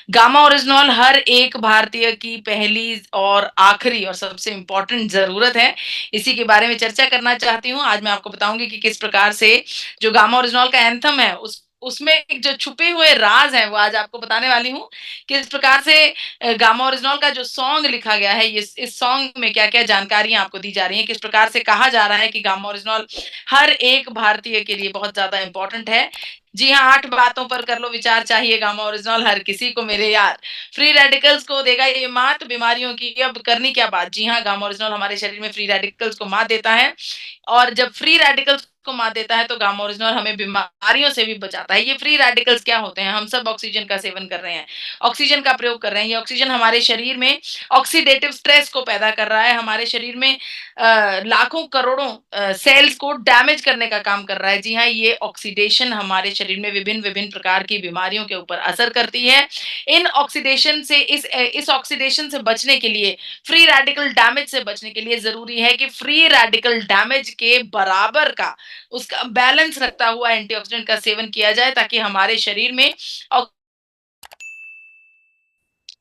Gamma oryzanol हर एक भारतीय की पहली और आखिरी और सबसे इम्पोर्टेंट ज़रूरत है। इसी के बारे में चर्चा करना चाहती हूँ। आज मैं आपको बताऊँगी कि किस प्रकार से जो गामा ओरिजिनॉल का एंथम है उसमें जो छुपे हुए राज़ हैं, वो आज आपको बताने वाली हूँ। किस प्रकार से गामा ओरिजिनॉल का जो सॉन्ग लिखा गया है, इस सॉन्ग में क्या-क्या जानकारियाँ आपको दी जा रही हैं, किस प्रकार से कहा जा रहा है कि गामा ओरिजिनॉल हर एक भारतीय के लिए बहुत ज़्यादा इम्पोर्टेंट है। जी हाँ, 8 बातों पर कर लो विचार, चाहिए गामा ओरिजिनॉल हर किसी को मेरे यार। फ्री रेडिकल्स को देगा ये मात, बीमारियों की अब करनी क्या बात। जी हाँ, गामा ओरिजिनॉल हमारे शरीर में फ्री रेडिकल्स को मात देता है और जब फ्री रेडिकल्स को मात देता है तो गामा ओरिजिनॉल हमें बीमारियों से भी बचाता है। ये फ्री रेडिकल्स क्या होते हैं? हम सब ऑक्सीजन का सेवन कर रहे हैं, ऑक्सीजन का प्रयोग कर रहे हैं। ये ऑक्सीजन हमारे शरीर में ऑक्सीडेटिव स्ट्रेस को पैदा कर रहा है, हमारे शरीर में लाखों करोड़ों सेल्स को डैमेज करने का काम कर रहा है। जी हाँ, ये ऑक्सीडेशन हमारे शरीर में विभिन्न-विभिन्न प्रकार की बीमारियों के ऊपर असर करती है। इन ऑक्सीडेशन से इस ऑक्सीडेशन से बचने के लिए, फ्री रेडिकल डैमेज से बचने के लिए ज़रूरी है कि फ्री रेडिकल डैमेज के बराबर का, उसका बैलेंस रखता हुआ एंटीऑक्सीडेंट का सेवन किया जाए ताकि हमारे शरीर में ऑक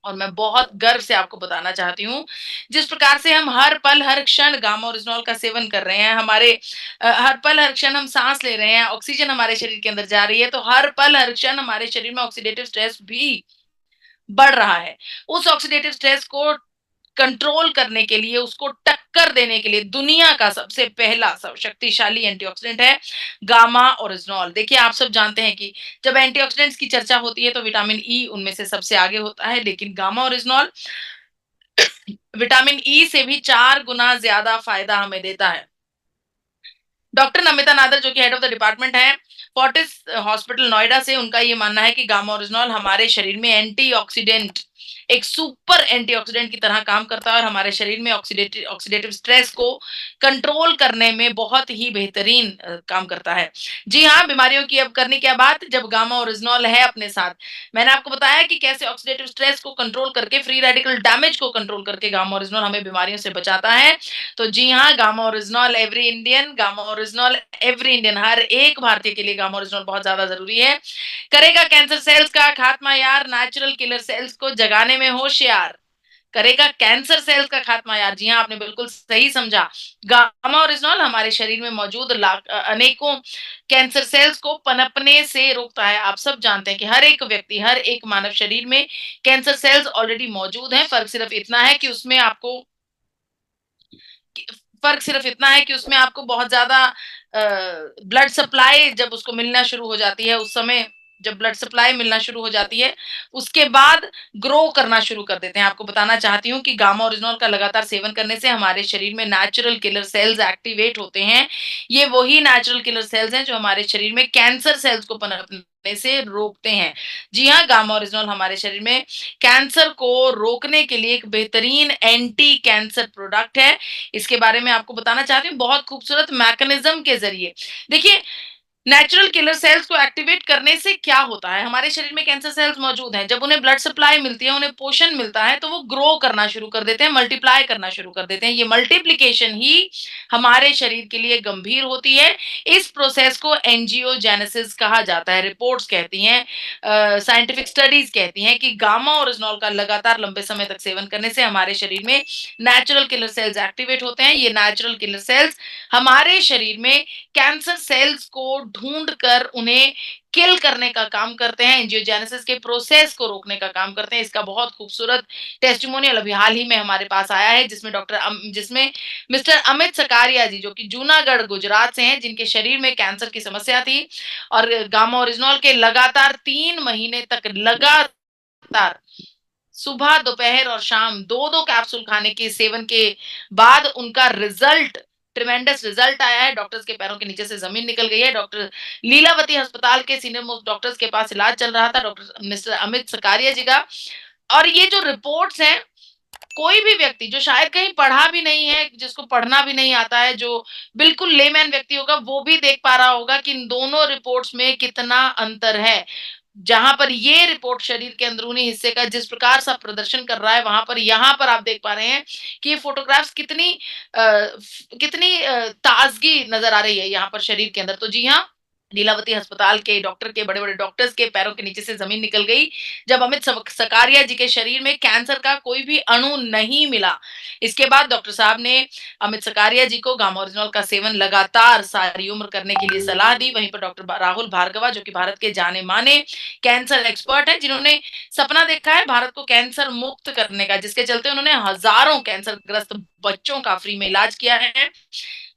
और मैं बहुत गर्व से आपको बताना चाहती हूँ, जिस प्रकार से हम हर पल, हर क्षण गामा ओरिजिनॉल का सेवन कर रहे हैं, हमारे हर पल, हर क्षण हम साँस ले रहे हैं, ऑक्सीजन हमारे शरीर के अंदर जा रही है, तो हर पल, हर क्षण हमारे शरीर में ऑक्सीडेटिव स्ट्रेस भी बढ़ रहा है। उस ऑक्सीडेटिव स्ट्रेस को कंट्रोल करने के लिए, उसको टक्कर देने के लिए दुनिया का सबसे पहला शक्तिशाली एंटीऑक्सीडेंट है गामा ओरिजिनॉल। देखिए, आप सब जानते हैं कि जब एंटीऑक्सीडेंट्स की चर्चा होती है तो विटामिन ई उनमें से सबसे आगे होता है, लेकिन गामा ओरिजिनॉल विटामिन ई से भी 4 गुना ज़्यादा फ़ायदा हमें देता है। डॉक्टर नमिता नादर जो कि हेड ऑफ द डिपार्टमेंट हैं, फोर्टिस हॉस्पिटल नोएडा से, उनका ये मानना है कि गामा ओरिजिनॉल हमारे शरीर में एंटीऑक्सीडेंट, एक सुपर एंटीऑक्सीडेंट की तरह काम करता है और हमारे शरीर में ऑक्सीडेटिव स्ट्रेस को कंट्रोल करने में बहुत ही बेहतरीन काम करता है। जी हाँ, बीमारियों की अब करनी क्या बात जब गामा ओरिजिनॉल है अपने साथ। मैंने आपको बताया कि कैसे ऑक्सीडेटिव स्ट्रेस को कंट्रोल करके, फ्री रेडिकल डैमेज को कंट्रोल करके गामा ओरिजिनॉल हमें बीमारियों से बचाता है। तो जी हाँ, गामा ओरिजिनॉल एवरी इंडियन हर एक भारतीय के लिए गामा ओरिजिनॉल बहुत ज़्यादा ज़रूरी है। करेगा कैंसर सेल्स का खात्मा यार, नेचुरल किलर सेल्स को जगाने में होशियार। करेगा कैंसर सेल्स का खात्मा यार। जी हाँ, आपने बिल्कुल सही समझा। गामा ओरिजिनॉल हमारे शरीर में मौजूद अनेकों कैंसर सेल्स को पनपने से रोकता है। आप सब जानते हैं कि हर एक व्यक्ति, हर एक मानव शरीर में कैंसर सेल्स ऑलरेडी मौजूद हैं। फ़र्क सिर्फ इतना है कि उसमें आपको फ़र्क सिर्फ इतना है कि उसमें आपको बहुत ज़्यादा ब्लड सप्लाई जब उसको मिलना शुरू हो जाती है, उस समय जब ब्लड सप्लाई मिलना शुरू हो जाती है, उसके बाद ग्रो करना शुरू कर देते हैं। आपको बताना चाहती हूँ कि गामा ओरिजिनॉल का लगातार सेवन करने से हमारे शरीर में नेचुरल किलर सेल्स एक्टिवेट होते हैं। ये वही नेचुरल किलर सेल्स हैं जो हमारे शरीर में कैंसर सेल्स को पनपने से रोकते हैं। जी हाँ, गामा ओरिजिनॉल हमारे शरीर में कैंसर को रोकने के लिए एक बेहतरीन एंटी कैंसर प्रोडक्ट है। इसके बारे में आपको बताना चाहती हूँ बहुत खूबसूरत मैकेनिज्म के ज़रिए। देखिए, नेचुरल किलर सेल्स को एक्टिवेट करने से क्या होता है? हमारे शरीर में कैंसर सेल्स मौजूद हैं, जब उन्हें ब्लड सप्लाई मिलती है, उन्हें पोषण मिलता है, तो वो ग्रो करना शुरू कर देते हैं, मल्टीप्लाई करना शुरू कर देते हैं। ये मल्टीप्लिकेशन ही हमारे शरीर के लिए गंभीर होती है। इस प्रोसेस को एंजियोजेनेसिस कहा जाता है। रिपोर्ट्स कहती हैं, साइंटिफिक स्टडीज़ कहती हैं कि गामा ओरिजिनॉल का लगातार लंबे समय तक सेवन करने से हमारे शरीर में नेचुरल किलर सेल्स एक्टिवेट होते हैं। ये नेचुरल किलर सेल्स हमारे शरीर में कैंसर सेल्स को ढूँढ कर उन्हें किल करने का काम करते हैं, एंजियोजेनेसिस के प्रोसेस को रोकने का काम करते हैं। इसका बहुत खूबसूरत टेस्टिमोनियल अभी हाल ही में हमारे पास आया है, जिसमें मिस्टर अमित सकारिया जी, जो कि जूनागढ़, गुजरात से हैं, जिनके शरीर में कैंसर की समस्या थी और गामा ओरिजिनॉल के लगातार 3 महीने तक लगातार सुबह, दोपहर और शाम 2-2 कैप्सूल खाने के सेवन के बाद उनका ट्रिमेंडस रिजल्ट आया है। डॉक्टर्स के पैरों के नीचे से ज़मीन निकल गई है। डॉक्टर लीलावती अस्पताल के सीनियर मोस्ट डॉक्टर्स के पास इलाज चल रहा था, डॉक्टर मिस्टर अमित सकारिया जी का। और ये जो रिपोर्ट्स हैं, कोई भी व्यक्ति जो शायद कहीं पढ़ा भी नहीं है, जिसको पढ़ना भी नहीं आता है, जो बिल्कुल लेमैन व्यक्ति होगा, वो भी देख पा रहा होगा कि इन दोनों रिपोर्ट्स में कितना अंतर है। जहाँ पर ये रिपोर्ट शरीर के अंदरूनी हिस्से का जिस प्रकार सा प्रदर्शन कर रहा है, वहाँ पर यहाँ पर आप देख पा रहे हैं कि ये फ़ोटोग्राफ्स कितनी ताज़गी नज़र आ रही है यहाँ पर शरीर के अंदर। तो जी हाँ, लीलावती अस्पताल के डॉक्टर के बड़े-बड़े डॉक्टर्स के पैरों के नीचे से ज़मीन निकल गई, जब अमित सकारिया जी के शरीर में कैंसर का कोई भी अणु नहीं मिला। इसके बाद डॉक्टर साहब ने अमित सकारिया जी को गामा ओरिजिनॉल का सेवन लगातार सारी उम्र करने के लिए सलाह दी। वहीं पर डॉक्टर राहुल भार्गवा जो कि भारत के जाने-माने कैंसर एक्सपर्ट हैं, जिन्होंने सपना देखा है भारत को कैंसर मुक्त करने का, जिसके चलते उन्होंने हज़ारों कैंसरग्रस्त बच्चों का फ्री में इलाज किया है।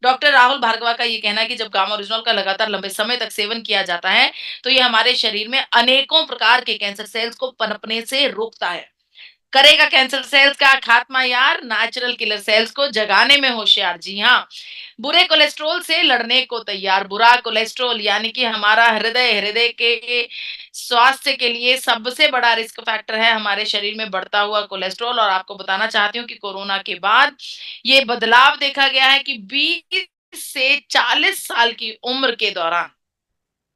डॉक्टर राहुल भार्गवा का ये कहना है कि जब गामा ओरिजिनॉल का लगातार लंबे समय तक सेवन किया जाता है, तो ये हमारे शरीर में अनेकों प्रकार के कैंसर सेल्स को पनपने से रोकता है। करेगा कैंसर सेल्स का खात्मा यार, नेचुरल किलर सेल्स को जगाने में होशियार। जी हाँ, बुरे कोलेस्ट्रॉल से लड़ने को तैयार। बुरा कोलेस्ट्रॉल यानी कि हमारा हृदय के स्वास्थ्य के लिए सबसे बड़ा रिस्क फैक्टर है हमारे शरीर में बढ़ता हुआ कोलेस्ट्रॉल। और आपको बताना चाहती हूँ कि कोरोना के बाद ये बदलाव देखा गया है कि 20 से 40 साल की उम्र के दौरान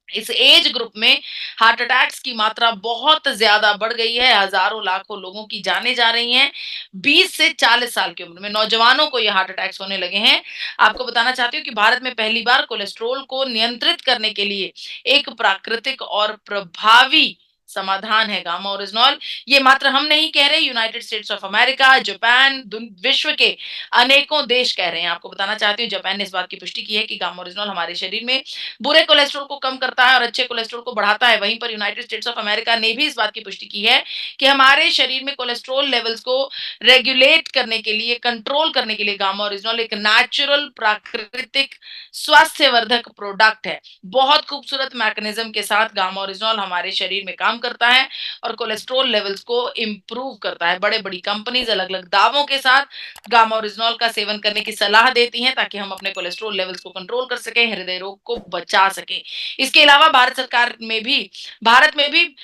इस एज ग्रुप में हार्ट अटैक्स की मात्रा बहुत ज़्यादा बढ़ गई है, हज़ारों लाखों लोगों की जानें जा रही हैं। 20 से 40 साल की उम्र में नौजवानों को ये हार्ट अटैक्स होने लगे हैं। आपको बताना चाहती हूँ कि भारत में पहली बार कोलेस्ट्रॉल को नियंत्रित करने के लिए एक प्राकृतिक और प्रभावी समाधान है गामा ओरिजिनॉल। ये मात्र हम नहीं कह रहे, United states of America, Japan, विश्व के अनेकों देश कह रहे हैं। आपको बताना चाहती हूँ जापान ने इस बात की पुष्टि की है कि गामा ओरिजिनॉल हमारे शरीर में बुरे कोलेस्ट्रॉल को कम करता है और अच्छे कोलेस्ट्रॉल को बढ़ाता है। वहीं पर यूनाइटेड स्टेट्स ऑफ अमेरिका ने भी इस बात की पुष्टि की है कि हमारे शरीर में कोलेस्ट्रॉल लेवल्स को रेगुलेट करने के लिए, कंट्रोल करने के लिए गामा ओरिजिनॉल एक नेचुरल प्राकृतिक स्वास्थ्यवर्धक प्रोडक्ट है। बहुत खूबसूरत मैकेनिज्म के साथ गामा ओरिजिनॉल हमारे शरीर में काम करता है और कोलेस्ट्रॉल लेवल्स को इम्प्रूव करता है। बड़े-बड़ी कंपनीज अलग-अलग दावों के साथ गामा ओरिजिनॉल का सेवन करने की सलाह देती हैं ताकि हम अपने कोलेस्ट्रॉल लेवल्स को कंट्रोल कर सकें, हृदय रोग को बचा सकें। इसके अलावा भारत में भी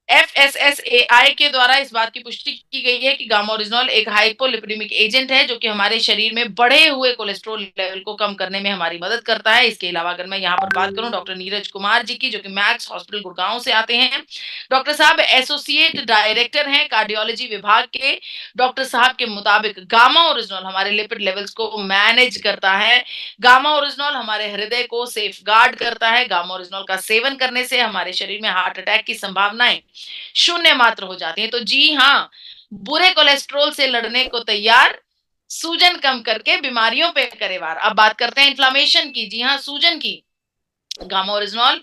एफएसएसएआई के द्वारा इस बात की पुष्टि की गई है कि गामा ओरिजिनॉल एक हाइपोलिपिडेमिक एजेंट है जो कि हमारे शरीर में बढ़े हुए कोलेस्ट्रॉल लेवल को कम करने में हमारी मदद करता है। इसके अलावा अगर मैं यहाँ पर बात करूं डॉक्टर नीरज कुमार जी की, जो कि मैक्स हॉस्पिटल गुड़गांव से आते हैं। डॉक्टर साहब एसोसिएट डायरेक्टर हैं कार्डियोलॉजी विभाग के। डॉक्टर साहब के मुताबिक गामा ओरिजिनॉल हमारे लिपिड लेवल्स को मैनेज करता है। गामा ओरिजिनॉल हमारे हृदय को सेफगार्ड करता है। गामा ओरिजिनॉल का सेवन करने से हमारे शरीर में हार्ट अटैक की संभावनाएं शून्य मात्र हो जाती है। तो जी हाँ, बुरे कोलेस्ट्रॉल से लड़ने को तैयार, सूजन कम करके बीमारियों पे करे वार। अब बात करते हैं इन्फ्लेमेशन की। जी हाँ, सूजन की। गामा ओरिजिनॉल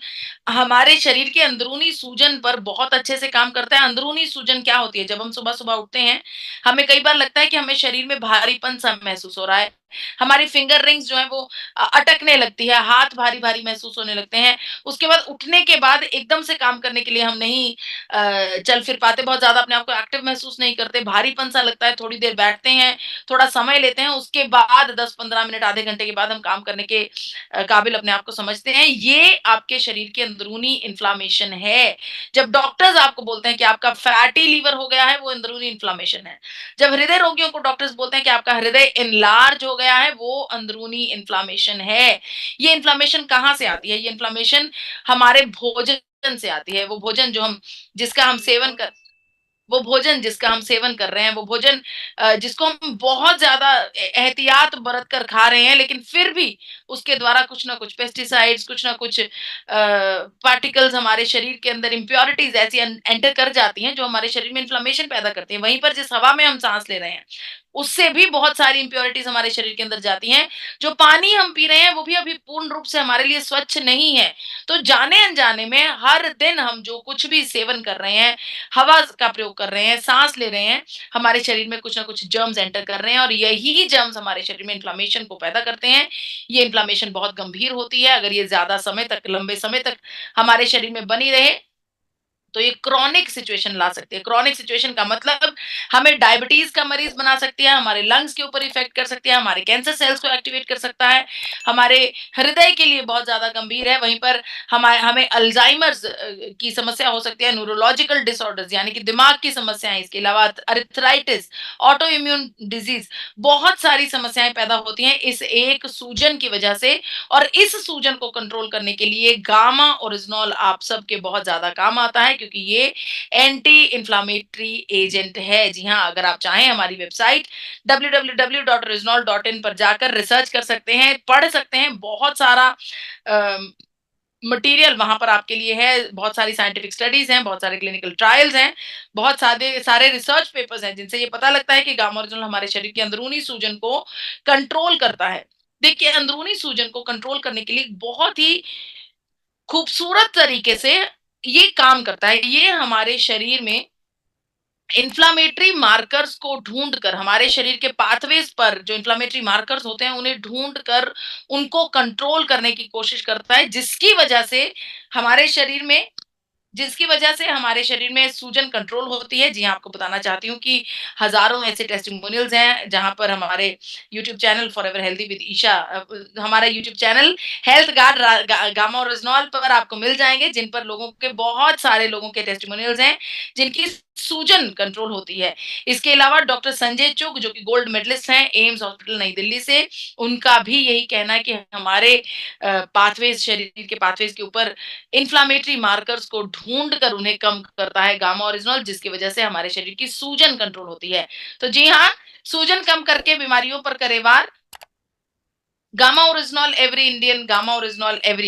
हमारे शरीर के अंदरूनी सूजन पर बहुत अच्छे से काम करता है। अंदरूनी सूजन क्या होती है? जब हम सुबह-सुबह उठते हैं, हमें कई बार लगता है कि हमें शरीर में भारीपन-सा महसूस हो रहा है। हमारी फिंगर रिंग्स जो हैं वो अटकने लगती है, हाथ भारी-भारी महसूस होने लगते हैं। उसके बाद उठने के बाद एकदम से काम करने के लिए हम नहीं चल फिर पाते, बहुत ज़्यादा अपने आप को एक्टिव महसूस नहीं करते, भारीपन-सा लगता है, थोड़ी देर बैठते हैं, थोड़ा समय लेते हैं, उसके बाद 10-15 मिनट, आधे घंटे के बाद हम काम करने के काबिल अपने आप को समझते हैं। ये आपके शरीर के अंदरूनी इन्फ्लेमेशन है। जब डॉक्टर्स आपको बोलते हैं कि आपका फैटी लीवर हो गया है, वो अंदरूनी इन्फ्लेमेशन है। जब हृदय रोगियों को डॉक्टर्स बोलते हैं कि आपका हृदय एनलार्ज हो गया है, वो अंदरूनी इन्फ्लेमेशन है। ये इन्फ्लेमेशन कहाँ से आती है? ये इन्फ्लेमेशन हमारे भोजन से आती है। वो भोजन जो हम जिसका हम सेवन कर वो भोजन जिसका हम सेवन कर रहे हैं, वो भोजन जिसको हम बहुत ज़्यादा एहतियात बरत कर खा रहे हैं, लेकिन फिर भी उसके द्वारा कुछ ना कुछ पेस्टिसाइड्स, कुछ ना कुछ पार्टिकल्स हमारे शरीर के अंदर इम्प्योरिटीज़ ऐसी एंटर कर जाती हैं, जो हमारे शरीर में इन्फ्लेमेशन पैदा करती हैं। वहीं पर जिस हवा में हम साँस ले रहे हैं, उससे भी बहुत सारी इम्प्योरिटीज़ हमारे शरीर के अंदर जाती हैं। जो पानी हम पी रहे हैं, वो भी अभी पूर्ण रूप से हमारे लिए स्वच्छ नहीं है। तो जाने-अनजाने में हर दिन हम जो कुछ भी सेवन कर रहे हैं, हवा का प्रयोग कर रहे हैं, साँस ले रहे हैं, हमारे शरीर में कुछ ना कुछ जर्म्स एंटर कर रहे हैं और यही जर्म्स हमारे शरीर में इन्फ्लेमेशन को पैदा करते हैं। ये इन्फ्लेमेशन बहुत गंभीर होती है, अगर ये ज़्यादा समय तक, लंबे समय तक हमारे शरीर में बनी रहे, तो ये क्रॉनिक सिचुएशन ला सकती है। क्रॉनिक सिचुएशन का मतलब हमें डायबिटीज का मरीज बना सकती है, हमारे लंग्स के ऊपर इफेक्ट कर सकती है, हमारे कैंसर सेल्स को एक्टिवेट कर सकता है, हमारे हृदय के लिए बहुत ज्यादा गंभीर है। वहीं पर हमें अल्जाइमर्स की समस्या हो सकती है, न्यूरोलॉजिकल डिसऑर्डर्स यानी कि दिमाग की समस्याएं, इसके अलावा अर्थराइटिस, ऑटो इम्यून डिजीज, बहुत सारी समस्याएं पैदा होती हैं इस एक सूजन की वजह से। और इस सूजन को कंट्रोल करने के लिए गामा ओरिजिनॉल आप सबके बहुत ज्यादा काम आता है, क्योंकि ये एंटी इंफ्लेमेटरी एजेंट है। जी हाँ, अगर आप चाहें हमारी वेबसाइट www.reznol.in पर जाकर रिसर्च कर सकते हैं, पढ़ सकते हैं, बहुत सारा मटीरियल वहाँ पर आपके लिए है, बहुत सारी साइंटिफिक स्टडीज़ हैं, बहुत सारे क्लिनिकल ट्रायल्स हैं, बहुत सारे सारे रिसर्च पेपर्स हैं, जिनसे ये पता लगता है कि गामा ओरिजिनल हमारे शरीर की अंदरूनी सूजन को कंट्रोल करता है। देखिए, अंदरूनी सूजन को कंट्रोल करने के लिए बहुत ही खूबसूरत तरीके से ये काम करता है। ये हमारे शरीर में इन्फ्लेमेटरी मार्कर्स को ढूँढकर हमारे शरीर के पाथवेज़ पर जो इन्फ्लेमेटरी मार्कर्स होते हैं, उन्हें ढूँढकर उनको कंट्रोल करने की कोशिश करता है, हमारे शरीर में जिसकी वजह से हमारे शरीर में सूजन कंट्रोल होती है। जी हाँ, आपको बताना चाहती हूँ कि हज़ारों ऐसे टेस्टिमोनियल्स हैं, जहाँ पर हमारे YouTube channel forever healthy with Isha हमारा YouTube channel health guard gamma original पर आपको मिल जाएँगे, जिन पर लोगों के बहुत सारे लोगों के टेस्टिमोनियल्स हैं, जिनकी सूजन कंट्रोल होती है। इसके अलावा डॉक्टर संजय चुग जो कि गोल्ड मेडलिस्ट हैं, एम्स हॉस्पिटल नई दिल्ली से, उनका भी यही कहना है कि हमारे पाथवेज़ शरीर के पाथवेज़ के ऊपर इन्फ्लेमेटरी मार्कर्स को ढूँढ कर उन्हें कम करता है गामा ओरिजिनल, जिसकी वजह से हमारे शरीर की सूजन कंट्रोल होती है। तो जी हाँ, सूजन कम करके बीमारियों पर करे वार, गामा ओरिजिनल एवरी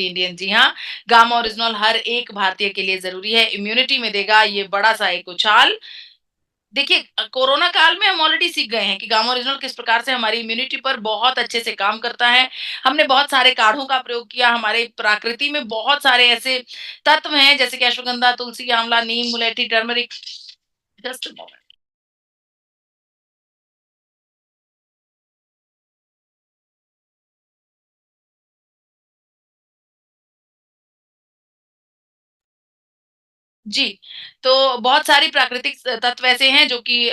इंडियन। जी हाँ, गामा ओरिजिनल हर एक भारतीय के लिए ज़रूरी है। इम्यूनिटी में देगा ये बड़ा-सा एक उछाल। देखिए कोरोना काल में हम ऑलरेडी सीख गए हैं कि गामा ओरिजिनल किस प्रकार से हमारी इम्यूनिटी पर बहुत अच्छे से काम करता है। हमने बहुत सारे काढ़ों का प्रयोग किया, हमारे प्रकृति में बहुत सारे ऐसे तत्व हैं जैसे कि ashwagandha, tulsi, amla, neem, mulethi, turmeric. Just a moment. जी, तो बहुत सारी प्राकृतिक तत्व ऐसे हैं जो कि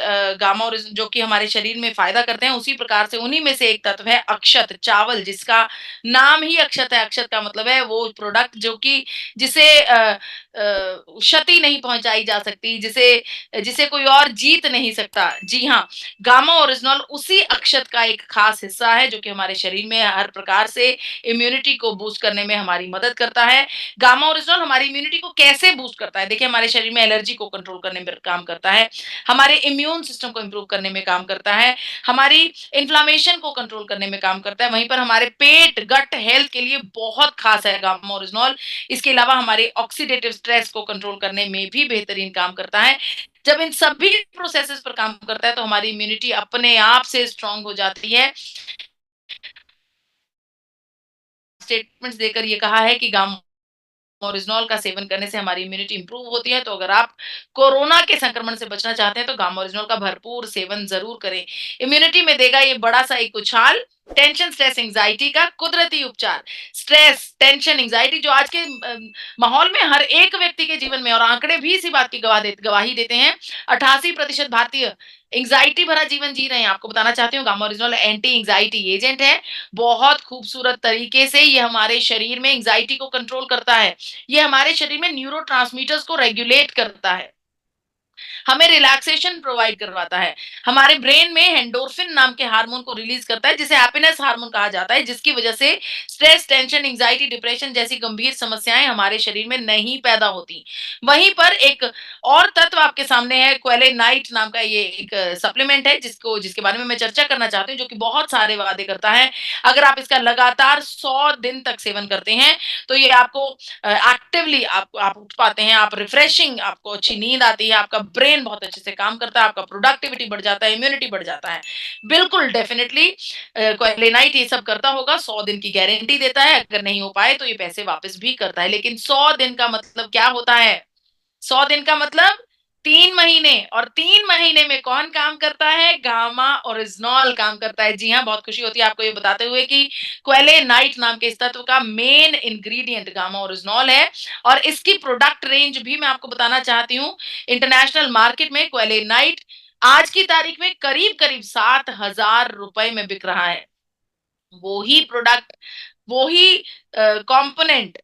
जो कि हमारे शरीर में फ़ायदा करते हैं, उसी प्रकार से उन्हीं में से एक तत्व है अक्षत, चावल जिसका नाम ही अक्षत है। अक्षत का मतलब है वो प्रोडक्ट जो कि जिसे क्षति नहीं पहुँचाई जा सकती, जिसे जिसे कोई और जीत नहीं सकता। जी हाँ, गामा ओरिजिनल उसी अक्षत का एक खास हिस्सा है जो कि हमारे शरीर में हर प्रकार से इम्यूनिटी को बूस्ट करने में हमारी मदद करता है। गामा ओरिजिनल हमारी इम्यूनिटी को कैसे बूस्ट करता है? देखिए हमारे शरीर में एलर्जी को कंट्रोल करने में काम करता है, हमारे इम्यून सिस्टम को इम्प्रूव करने में काम करता है, हमारी इन्फ्लेमेशन को कंट्रोल करने में काम करता है। वहीं पर हमारे पेट, गट हेल्थ के लिए बहुत खास है गामा ओरिजिनल। इसके अलावा हमारे ऑक्सीडेटिव स्ट्रेस को कंट्रोल करने में भी बेहतरीन काम करता है। जब इन सभी प्रोसेसेस पर काम करता है तो हमारी इम्यूनिटी अपने आप से स्ट्रांग हो जाती है। स्टेटमेंट्स देकर ये कहा है कि गामा ओरिजिनॉल का सेवन करने से हमारी इम्यूनिटी इंप्रूव होती है। तो अगर आप कोरोना के संक्रमण से बचना चाहते हैं तो गामा ओरिजिनल का भरपूर सेवन ज़रूर करें। इम्यूनिटी में देगा ये बड़ा-सा एक उछाल, टेंशन, स्ट्रेस, एंग्जायटी का कुदरती उपचार। स्ट्रेस, टेंशन, एंग्जायटी जो आज के माहौल में हर एक व्यक्ति के जीवन में और आंकड़े भी इसी बात की गवाही देते हैं। 88% भारतीय एंग्जायटी भरा जीवन जी रहे हैं। आपको बताना चाहती हूँ gamma original anti anxiety agent है। बहुत खूबसूरत तरीके से ये हमारे शरीर में एंग्जायटी को कंट्रोल करता है। ये हमारे शरीर में न्यूरोट्रांसमीटर्स को रेगुलेट करता है। हमें रिलैक्सेशन प्रोवाइड करवाता है। हमारे ब्रेन में एंडोर्फिन नाम के हार्मोन को रिलीज करता है जिसे हैप्पीनेस हार्मोन कहा जाता है जिसकी वजह से स्ट्रेस, टेंशन, एंग्जायटी, डिप्रेशन जैसी गंभीर समस्याएं हमारे शरीर में नहीं पैदा होती। वहीं पर एक और तत्व आपके सामने है क्वेलेनाइट नाम का ये एक सप्लीमेंट है जिसके बारे में मैं चर्चा करना चाहती हूँ जो कि बहुत सारे वादे करता है। अगर आप इसका लगातार 100 दिन तक सेवन करते हैं तो ये आपको एक्टिवली आप उठ पाते हैं, आप रिफ्रेशिंग आपको अच्छी नींद आती है, आपका ब्रेन बहुत अच्छे से काम करता है, आपका प्रोडक्टिविटी बढ़ जाता है, इम्यूनिटी बढ़ जाता है। बिल्कुल डेफिनिटली क्वेलेनाइट ये सब करता होगा, 100 दिन की गारंटी देता है, अगर नहीं हो पाए तो ये पैसे वापस भी करता है। लेकिन 100 दिन का मतलब क्या होता है? 100 दिन का मतलब 3 महीने और 3 महीने में कौन काम करता है? गामा ओरिजिनॉल काम करता है। जी हाँ, बहुत खुशी होती है आपको ये बताते हुए कि क्वेलेनाइट नाम के इस तत्व का मेन इंग्रीडिएंट गामा ओरिजिनॉल है और इसकी प्रोडक्ट रेंज भी मैं आपको बताना चाहती हूँ। इंटरनेशनल मार्केट में क्वेलेनाइट आज की तारीख में करीब-करीब ₹7,000 में बिक रहा है। वो ही प्रोडक्ट, वो ही कंपोनेंट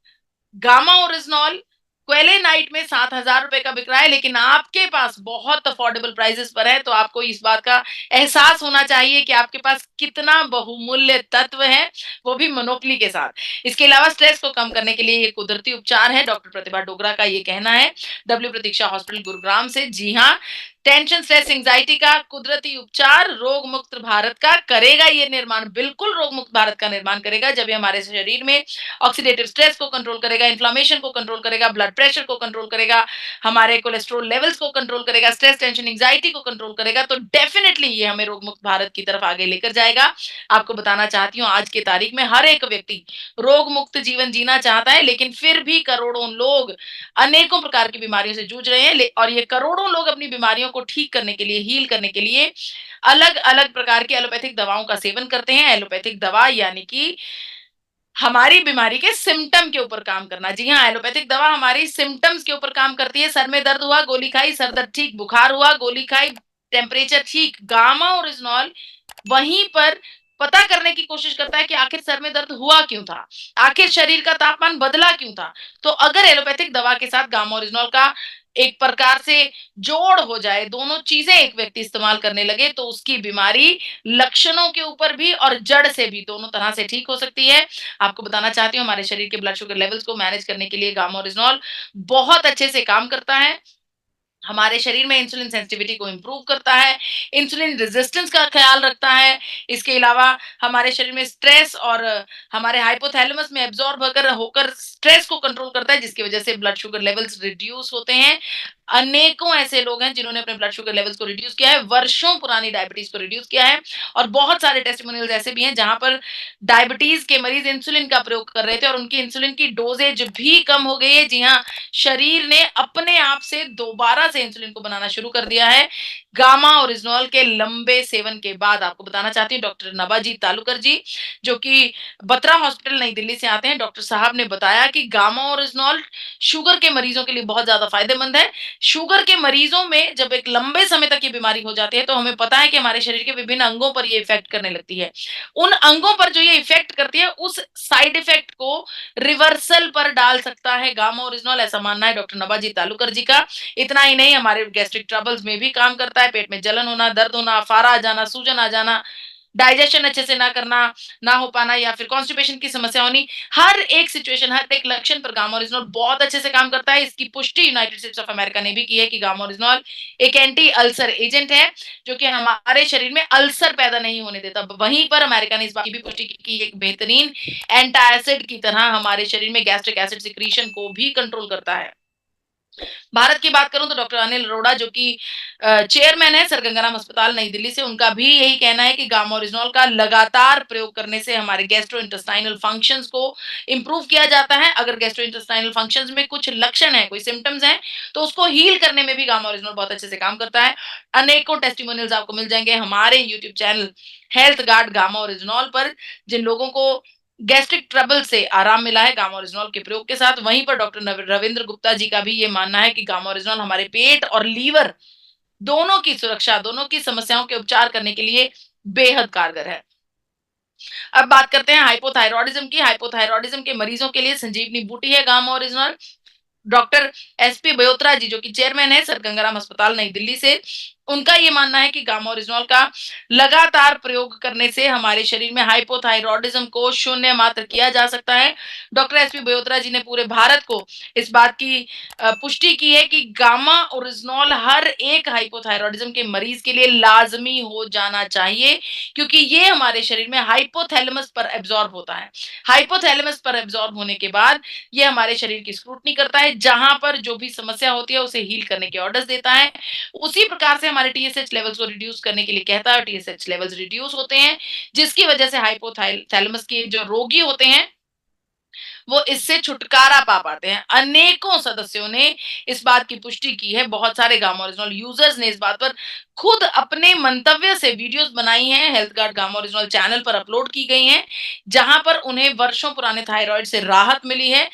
गामा ओरिजिनॉल क्वेलेनाइट में ₹7,000 का बिक रहा है, लेकिन आपके पास बहुत अफोर्डेबल प्राइसेस पर है, तो आपको इस बात का एहसास होना चाहिए कि आपके पास कितना बहुमूल्य तत्व है, वो भी मोनोपोली के साथ। इसके अलावा स्ट्रेस को कम करने के लिए ये कुदरती उपचार है, डॉक्टर प्रतिभा डोगरा का ये कहना है, डब्ल्यू प्रतीक्षा हॉस्पिटल गुरुग्राम से। जी हाँ, टेंशन, स्ट्रेस, एंग्जायटी का कुदरती उपचार रोग मुक्त भारत का करेगा ये निर्माण, बिल्कुल रोग मुक्त भारत का निर्माण करेगा जब ये हमारे शरीर में ऑक्सीडेटिव स्ट्रेस को कंट्रोल करेगा, इन्फ्लेमेशन को कंट्रोल करेगा, ब्लड प्रेशर को कंट्रोल करेगा, हमारे कोलेस्ट्रॉल लेवल्स को कंट्रोल करेगा, स्ट्रेस, टेंशन, एंग्जायटी को कंट्रोल करेगा, तो डेफिनिटली ये हमें रोग मुक्त भारत की तरफ आगे लेकर जाएगा। आपको बताना चाहती हूँ आज की तारीख में हर एक व्यक्ति रोग मुक्त जीवन जीना चाहता है, लेकिन फिर भी करोड़ों लोग अनेकों प्रकार की बीमारियों से जूझ रहे हैं, और ये करोड़ों लोग अपनी बीमारियों को ठीक करने के लिए, हील करने के लिए अलग-अलग प्रकार की एलोपैथिक दवाओं का सेवन करते हैं। एलोपैथिक दवा यानी कि हमारी बीमारी के सिम्पटम के ऊपर काम करना। जी हाँ, एलोपैथिक दवा हमारी सिम्पटम्स के ऊपर काम करती है। सर में दर्द हुआ, गोली खाई, सर दर्द ठीक, बुखार हुआ, गोली खाई, टेम्परेचर ठीक। गामा ओरिजिनॉल वहीं पर पता करने की कोशिश करता है कि आखिर सर में दर्द हुआ क्यों था? आखिर शरीर का तापमान बदला क्यों था? तो अगर एलोपैथिक दवा के साथ गामा ओरिजिनॉल का एक प्रकार से जोड़ हो जाए, दोनों चीज़ें एक व्यक्ति इस्तेमाल करने लगे, तो उसकी बीमारी लक्षणों के ऊपर भी और जड़ से भी दोनों तरह से ठीक हो सकती है। आपको बताना चाहती हूँ हमारे शरीर के ब्लड शुगर लेवल्स को मैनेज करने के लिए गामा ओरिजिनॉल बहुत अच्छे से काम करता है। हमारे शरीर में इंसुलिन सेंसिटिविटी को इम्प्रूव करता है, इंसुलिन रेजिस्टेंस का ख्याल रखता है। इसके अलावा हमारे शरीर में स्ट्रेस और हमारे हाइपोथैलेमस में एब्जॉर्ब होकर होकर स्ट्रेस को कंट्रोल करता है, जिसकी वजह से ब्लड शुगर लेवल्स रिड्यूस होते हैं। अनेकों ऐसे लोग हैं जिन्होंने अपने ब्लड शुगर लेवल्स को रिड्यूस किया है, वर्षों पुरानी डायबिटीज को रिड्यूस किया है, और बहुत सारे टेस्टिमोनियल्स ऐसे भी हैं जहां पर डायबिटीज के मरीज इंसुलिन का प्रयोग कर रहे थे और उनकी इंसुलिन की डोजेज भी कम हो गई है। जी हाँ, शरीर ने अपने आप से दोबारा से इंसुलिन को बनाना शुरू कर दिया है गामा ओरिजिनॉल के लंबे सेवन के बाद। आपको बताना चाहती हूँ डॉक्टर नबाजी तालुकर जी, जो कि बत्रा हॉस्पिटल नई दिल्ली से आते हैं, डॉक्टर साहब ने बताया कि गामा ओरिजिनॉल शुगर के मरीजों के लिए बहुत ज्यादा फायदेमंद है। शुगर के मरीजों में जब एक लंबे समय तक ये बीमारी हो जाती है, तो हमें पता है कि हमारे शरीर के विभिन्न अंगों पर ये इफेक्ट करने लगती है। उन अंगों पर जो ये इफेक्ट करती है, उस साइड इफेक्ट को रिवर्सल पर डाल सकता है गामा ओरिजिनॉल, ऐसा मानना है डॉक्टर नबाजी तालुकर जी का। इतना ही नहीं, हमारे गैस्ट्रिक ट्रबल्स में भी काम करता है, पेट में जलन होना, दर्द होना, फारा आ जाना, सूजन आ जाना, डाइजेशन अच्छे से ना करना, ना हो पाना, या फिर कॉन्स्टिपेशन की समस्या होनी, हर एक सिचुएशन, हर एक लक्षण पर गामा ओरिजिनॉल बहुत अच्छे से काम करता है। इसकी पुष्टि यूनाइटेड स्टेट्स ऑफ अमेरिका ने भी की है कि गामा ओरिजिनॉल एक एंटी अल्सर एजेंट है, जो कि हमारे शरीर में अल्सर पैदा नहीं होने देता। वहीं पर अमेरिका ने इस बात की भी पुष्टि की कि एक बेहतरीन एंटासिड की तरह हमारे शरीर में गैस्ट्रिक एसिड सिक्रीशन को भी कंट्रोल करता है। भारत की बात करूं तो डॉक्टर अनिल अरोड़ा, जो कि चेयरमैन है सर गंगाराम अस्पताल नई दिल्ली से, उनका भी यही कहना है कि गामा ओरिजिनॉल का लगातार प्रयोग करने से हमारे गैस्ट्रोइंटेस्टाइनल फंक्शंस को इंप्रूव किया जाता है। अगर गैस्ट्रोइंटेस्टाइनल फंक्शंस में कुछ लक्षण है, कोई सिम्टम्स हैं, तो उसको हील करने में भी गामा ओरिजिनॉल बहुत अच्छे से काम करता है। अनेकों टेस्टिमोनियल्स आपको मिल जाएंगे हमारे YouTube channel health guard gamma oryzanol पर, जिन लोगों को गैस्ट्रिक ट्रबल से आराम मिला है गामा ओरिजिनॉल के प्रयोग के साथ। वहीं पर डॉक्टर रविंद्र गुप्ता जी का भी ये मानना है कि गामा ओरिजिनॉल हमारे पेट और लीवर दोनों की सुरक्षा, दोनों की समस्याओं के उपचार करने के लिए बेहद कारगर है। अब बात करते हैं हाइपोथायरॉयडिज्म की। हाइपोथायरॉयडिज्म के मरीजों के लिए संजीवनी बूटी है गामा ओरिजिनॉल। डॉक्टर एसपी बयोत्रा जी, जो कि चेयरमैन है सर गंगाराम अस्पताल नई दिल्ली से, उनका ये मानना है कि गामा ओरिजिनॉल का लगातार प्रयोग करने से हमारे शरीर में हाइपोथायरॉयडिज्म को शून्य मात्र किया जा सकता है। डॉक्टर एसपी बयोत्रा जी ने पूरे भारत को इस बात की पुष्टि की है कि गामा ओरिजिनॉल हर एक हाइपोथायरॉयडिज्म के मरीज के लिए लाजमी हो जाना चाहिए, क्योंकि ये हमारे शरीर में हाइपोथैलेमस पर एब्जॉर्ब होता है। हाइपोथैलेमस पर एब्जॉर्ब होने के बाद ये हमारे शरीर की स्क्रूटनी करता है, जहां पर जो भी समस्या होती है उसे हील करने के ऑर्डर्स देता है। उसी प्रकार से हमारे टीएसएच लेवल्स को रिड्यूस करने के लिए कहता है, टीएसएच लेवल्स रिड्यूस होते हैं, जिसकी वजह से हाइपोथैलेमस के जो रोगी होते हैं वो इससे छुटकारा पा पाते हैं। अनेकों सदस्यों ने इस बात की पुष्टि की है, बहुत सारे गामा ओरिजिनॉल यूजर्स ने इस बात पर खुद अपने मंतव्य से वीडियोस बनाई हैं, health guard gamma oryzanol channel पर अपलोड की गई हैं, जहां पर उन्हें वर्षों पुराने थायराइड से राहत मिली है।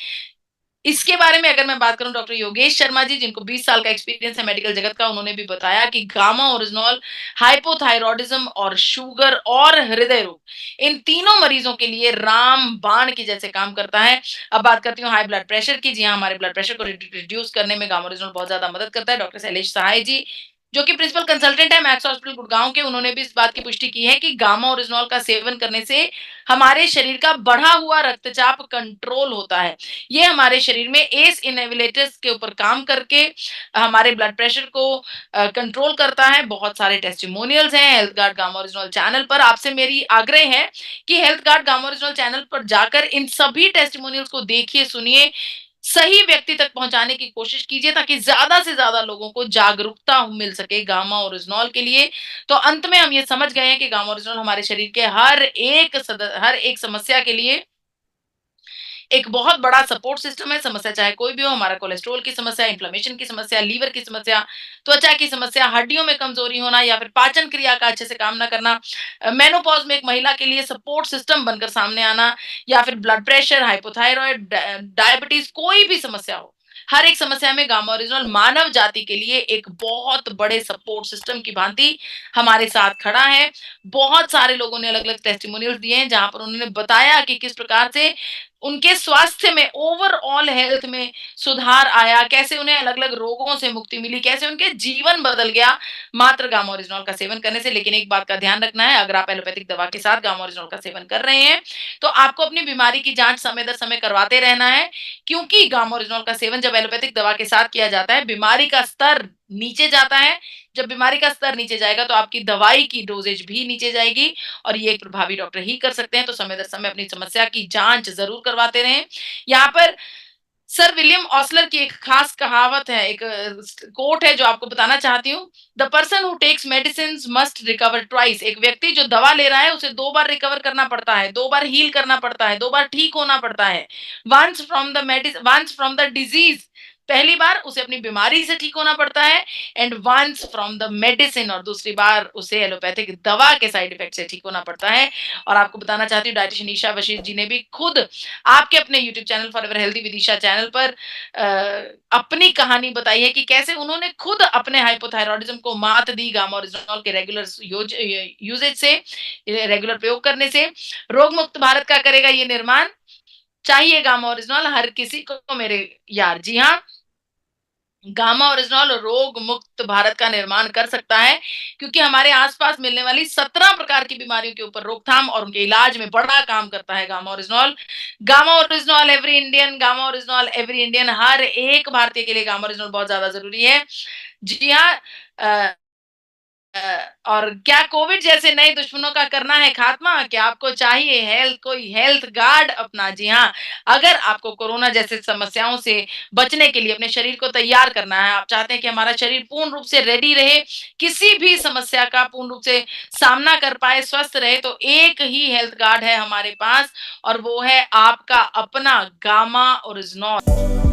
इसके बारे में अगर मैं बात करूं डॉक्टर योगेश शर्मा जी, जिनको 20 साल का एक्सपीरियंस है मेडिकल जगत का, उन्होंने भी बताया कि गामा ओरिजिनॉल हाइपोथायरॉयडिज्म और शुगर और हृदय रोग, इन तीनों मरीजों के लिए राम बाण की जैसे काम करता है। अब बात करती हूँ हाई ब्लड प्रेशर की। जी हाँ, हमारे ब्लड प्रेशर को रिड्यूस करने में गामा ओरिजिनॉल बहुत ज्यादा मदद करता है। डॉक्टर शैलेश सहाय जी, जो कि प्रिंसिपल कंसल्टेंट है मैक्स हॉस्पिटल गुड़गांव के, उन्होंने भी इस बात की पुष्टि की है कि गामा ओरिजिनॉल का सेवन करने से हमारे शरीर का बढ़ा हुआ रक्तचाप कंट्रोल होता है। ये हमारे शरीर में एस इनहिबिटर्स के ऊपर काम करके हमारे ब्लड प्रेशर को कंट्रोल करता है। बहुत सारे टेस्टिमोनियल्स हैं health guard gamma oryzanol channel पर। आपसे मेरी आग्रह है कि health guard gamma original channel पर जाकर इन सभी टेस्टिमोनियल्स को देखिए, सुनिए, सही व्यक्ति तक पहुंचाने की कोशिश कीजिए ताकि ज्यादा से ज्यादा लोगों को जागरूकता मिल सके गामा ओरिजिनॉल के लिए। तो अंत में हम ये समझ गए हैं कि गामा ओरिजिनॉल हमारे शरीर के हर एक समस्या के लिए एक बहुत बड़ा सपोर्ट सिस्टम है। समस्या चाहे कोई भी हो, हमारा कोलेस्ट्रॉल की समस्या, इन्फ्लेमेशन की समस्या, लीवर की समस्या, त्वचा की समस्या, हड्डियों में कमजोरी होना या फिर पाचन क्रिया का अच्छे से काम ना करना, मेनोपॉज में एक महिला के लिए सपोर्ट सिस्टम बनकर सामने आना, या फिर ब्लड प्रेशर, हाइपोथायरॉइड, डायबिटीज, कोई भी समस्या हो, हर एक समस्या में गामा ओरिजिनल मानव जाति के लिए एक बहुत बड़े सपोर्ट सिस्टम की भांति हमारे साथ खड़ा है। बहुत सारे लोगों ने अलग अलग टेस्टिमोनियल्स दिए हैं जहां पर उन्होंने बताया कि किस प्रकार से उनके स्वास्थ्य में, ओवरऑल हेल्थ में सुधार आया, कैसे उन्हें अलग-अलग रोगों से मुक्ति मिली, कैसे उनके जीवन बदल गया मात्र गामा ओरिजिनॉल का सेवन करने से। लेकिन एक बात का ध्यान रखना है, अगर आप एलोपैथिक दवा के साथ गामा ओरिजिनॉल का सेवन कर रहे हैं, तो आपको अपनी बीमारी की जांच समय दर समय करवाते रहना है, क्योंकि गामा ओरिजिनॉल का सेवन जब एलोपैथिक दवा के साथ किया जाता है, बीमारी का स्तर नीचे जाता है। जब बीमारी का स्तर नीचे जाएगा तो आपकी दवाई की डोजेज भी नीचे जाएगी, और ये एक प्रभावी डॉक्टर ही कर सकते हैं। तो समय दर समय अपनी समस्या की जांच जरूर करवाते रहें। यहाँ पर सर विलियम ऑसलर की एक खास कहावत है, एक कोट है जो आपको बताना चाहती हूँ। The person who takes medicine must recover twice. एक व्यक्ति जो दवा ले रहा है उसे 2 बार रिकवर करना पड़ता है, 2 बार हील करना पड़ता है, 2 बार ठीक होना पड़ता है। वंस फ्रॉम द डिजीज, पहली बार उसे अपनी बीमारी से ठीक होना पड़ता है, and once from the medicine, और दूसरी बार उसे एलोपैथिक दवा के साइड इफेक्ट से ठीक होना पड़ता है। और आपको बताना चाहती हूँ, डायटिशियन ईशा वशीर जी ने भी खुद आपके अपने YouTube channel forever healthy with Isha channel पर अपनी कहानी बताई है कि कैसे उन्होंने खुद अपने हाइपोथायरॉयडिज्म को मात दी गामा ओरिजिनॉल के रेगुलर यूजेज से, रेगुलर प्रयोग करने से। रोग मुक्त भारत का करेगा ये निर्माण, चाहिए गामा ओरिजिनॉल हर किसी को मेरे यार। जी हाँ, गामा ओरिजिनॉल रोग मुक्त भारत का निर्माण कर सकता है, क्योंकि हमारे आसपास मिलने वाली 17 प्रकार की बीमारियों के ऊपर रोकथाम और उनके इलाज में बड़ा काम करता है gamma original. Gamma original every Indian, gamma original every Indian, हर एक भारतीय के लिए गामा ओरिजिनॉल बहुत ज्यादा जरूरी है। जी हाँ, अ, और क्या कोविड जैसे नए दुश्मनों का करना है खात्मा? क्या आपको चाहिए कोई हेल्थ गार्ड अपना? जी हाँ, अगर आपको कोरोना जैसे समस्याओं से बचने के लिए अपने शरीर को तैयार करना है, आप चाहते हैं कि हमारा शरीर पूर्ण रूप से रेडी रहे, किसी भी समस्या का पूर्ण रूप से सामना कर पाए, स्वस्थ रहे, तो एक ही हेल्थ गार्ड है हमारे पास, और वो है आपका अपना गामा ओरिजिनॉल।